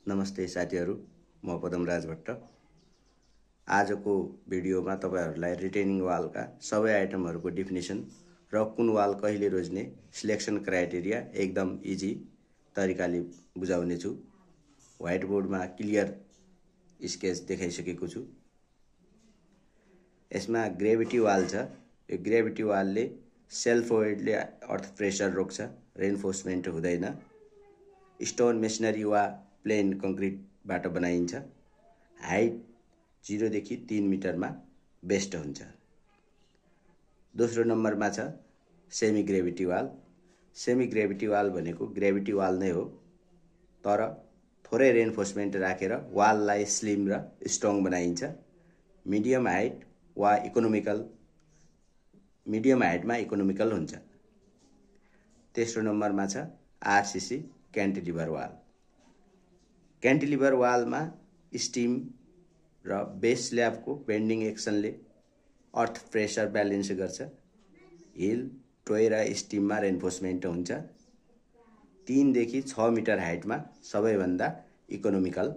नमस्ते साथीहरू, म पदमराज भट्ट। आजको भिडियोमा तपाईहरुलाई रिटेनिङ वालका सबै आइटमहरुको डेफिनेसन र कुन वाल कहिले रोज्ने सिलेक्सन क्राइटेरिया एकदम इजी तरिकाले बुझाउने छु। व्हाइट बोर्डमा क्लियर स्केच देखाइसकेको छु। यसमा ग्रेभिटी वाल छ। यो ग्रेभिटी वालले सेल्फ वेटले अर्थ प्रेसर रोक्छ, रेनफोर्समेन्ट हुँदैन। स्टोन मेसनरी वा प्लेन कंक्रिटबाट बनाइन्छ। हाइट 0 देखि 3 मिटरमा बेस्ट हुन्छ। दोस्रो नम्बरमा छ semi gravity wall. Semi gravity wall भनेको ग्रेभिटी वाल नै हो, तर थोरै रेनफोर्समेन्ट राखेर वाललाई स्लिम र स्ट्रङ बनाइन्छ। मिडियम हाइटमा इकोनोमिकल हुन्छ। तेस्रो नम्बरमा छ आरसीसी क्यान्टिलिभर वाल। क्यान्टिलिभर वालमा स्टिम र बेस स्ल्याबको बेन्डिङ एक्सनले अर्थ प्रेसर ब्यालेन्स गर्छ। हिल, टोय र स्टिममा रेनफोर्समेन्ट हुन्छ। 3 देखि 6 मिटर हाइटमा सबैभन्दा इकोनोमिकल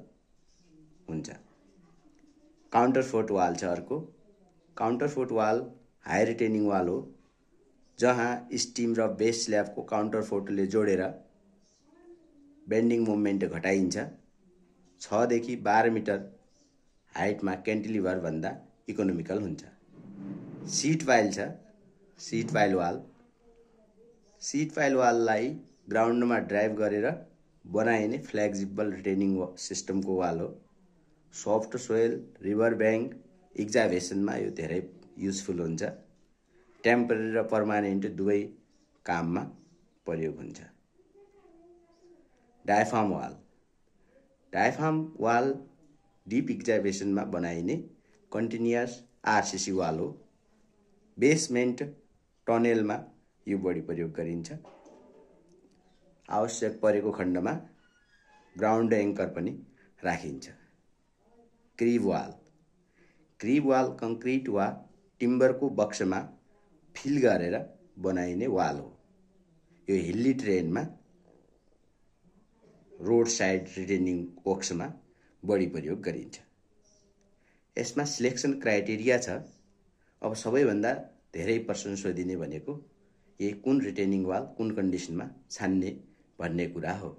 हुन्छ। काउन्टरफोर्ट वाल छ अर्को। काउन्टरफोर्ट वाल हाई रिटेनिङ वाल हो, जहाँ स्टिम र बेस स्ल्याबको काउन्टरफोर्टले जोडेर बेन्डिङ मोमेन्ट घटाइन्छ। 6 देखि 12 मिटर हाइटमा क्यान्टिलिभर भन्दा इकोनोमिकल हुन्छ। सीट पाइल छ। Sheet pile wall. Sheet pile वाललाई ग्राउन्डमा ड्राइभ गरेर बनाइने फ्लेक्सिबल रिटेनिङ सिस्टमको वाल हो। सफ्ट सोइल, रिभर ब्याङ्क, एक्जाभेसनमा यो धेरै युजफुल हुन्छ। टेम्परेरी र पर्मानेन्ट दुवै काममा प्रयोग हुन्छ। Diaphragm wall. Diaphragm wall deep एक्जाभेसनमा बनाइने कन्टिन्युअस आरसीसी वाल हो। बेसमेन्ट टनेलमा यो बढी प्रयोग गरिन्छ। आवश्यक परेको खण्डमा ग्राउन्ड एङ्कर पनि राखिन्छ। Crib wall. Crib wall concrete वा टिम्बरको बक्समा फिल गरेर बनाइने वाल हो। यो हिल्ली ट्रेनमा रोड साइड रिटेनिङ वर्क्समा बढी प्रयोग गरिन्छ। यसमा सिलेक्सन क्राइटेरिया छ। अब सबैभन्दा धेरै प्रश्न सोधिने भनेको यो कुन रिटेनिङ वाल कुन कन्डिसनमा छान्ने भन्ने कुरा हो।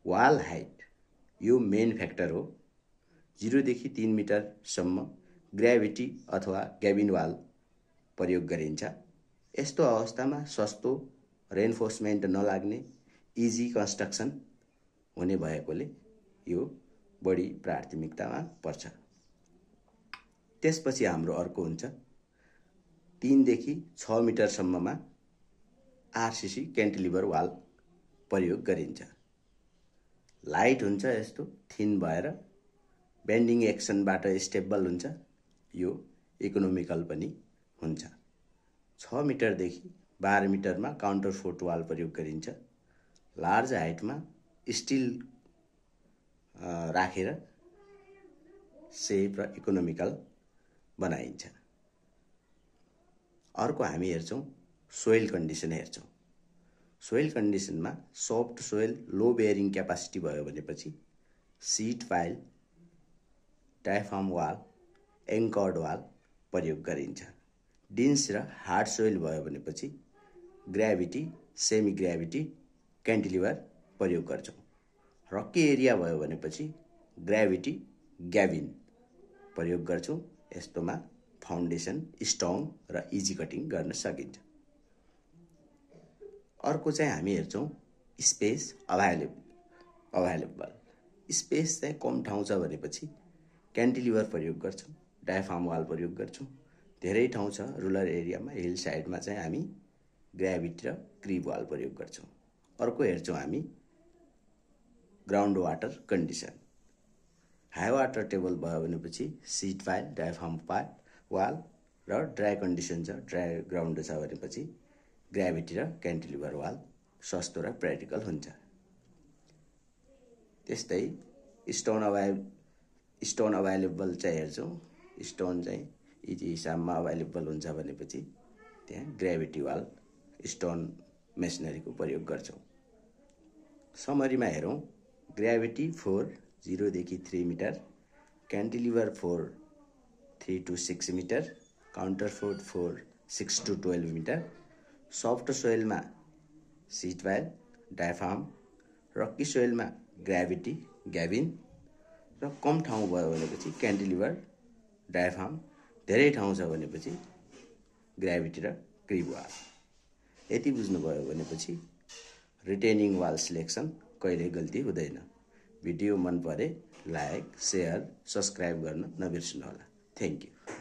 वाल हाइट यो मेन फ्याक्टर हो। 0 देखि 3 मिटरसम्म ग्रेभिटी अथवा ग्याबिन वाल प्रयोग गरिन्छ। यस्तो अवस्थामा सस्तो, रेनफोर्समेन्ट नलाग्ने, इजी कन्स्ट्रक्सन हुने भएकोले यो बढी प्राथमिकतामा पर्छ। त्यसपछि हाम्रो अर्को हुन्छ 3 देखि 6 मिटरसम्ममा आरसीसी क्यान्टिलिभर वाल प्रयोग गरिन्छ। लाइट हुन्छ, यस्तो थिन भएर बेन्डिङ एक्सनबाट स्टेबल हुन्छ। यो इकोनोमिकल पनि हुन्छ। 6 मिटरदेखि 12 मिटरमा काउन्टरफोर्ट वाल प्रयोग गरिन्छ। लार्ज हाइटमा स्टिल राखेर सेफ र इकोनोमिकल बनाइन्छ। अर्को हामी हेर्छौं सोइल कन्डिसन हेर्छौं। सोइल कन्डिसनमा soft soil, low bearing capacity भयो भनेपछि sheet pile, diaphragm wall, anchored wall प्रयोग गरिन्छ। डिन्स र हार्ड सोइल भयो भनेपछि ग्रेभिटी, सेमी ग्रेभिटी, क्यान्टिलिभर प्रयोग गर्छौं। रकी एरिया भयो भनेपछि ग्रेभिटी, ग्याबिन प्रयोग गर्छौं। यस्तोमा फाउन्डेसन स्ट्रङ र इजी कटिङ गर्न सकिन्छ। अर्को चाहिँ हामी हेर्छौं स्पेस अभाइलेबल। स्पेस चाहिँ कम ठाउँ छ भनेपछि क्यान्टिलिभर प्रयोग गर्छौं, डायाफ्राम वाल प्रयोग गर्छौं। धेरै ठाउँ छ रुरल एरियामा, हिल साइडमा चाहिँ हामी ग्रेभिटी र क्रिब वाल प्रयोग गर्छौं। अर्को हेर्छौं हामी ground water condition. High water table भयो भनेपछि सीट पाइल, डायाफ्राम वाल र ड्राई कन्डिसन छ, ड्राई ग्राउन्ड छ भनेपछि ग्रेभिटी र क्यान्टिलिभर वाल सस्तो र प्र्याक्टिकल हुन्छ। त्यस्तै स्टोन अभाइलेबल चाहिँ हेर्छौं। स्टोन चाहिँ इजी हिसाबमा अभाइलेबल हुन्छ भनेपछि त्यहाँ ग्रेभिटी वाल, स्टोन मेसनरीको प्रयोग गर्छौं। समरीमा हेरौं ग्राभिटी 4 0 देखि 3 metre, cantilever 4 3 to 6 metre, counterfort 4 6 to 12 metre, soft सोइलमा सिट वायल डायफ्राम, रक्की सोइलमा ग्राभिटी ग्याबिन र कम ठाउँ भयो भनेपछि क्यान्टिलिभर डायफ्राम, धेरै ठाउँ छ भनेपछि ग्राभिटी र क्रिब वाल। यति बुझ्नुभयो भनेपछि रिटेनिङ वाल सिलेक्सन कहिले गल्ती हुँदैन। भिडियो मन परे लाइक, सेयर, सब्सक्राइब गर्न नबिर्सनुहोला। Thank you.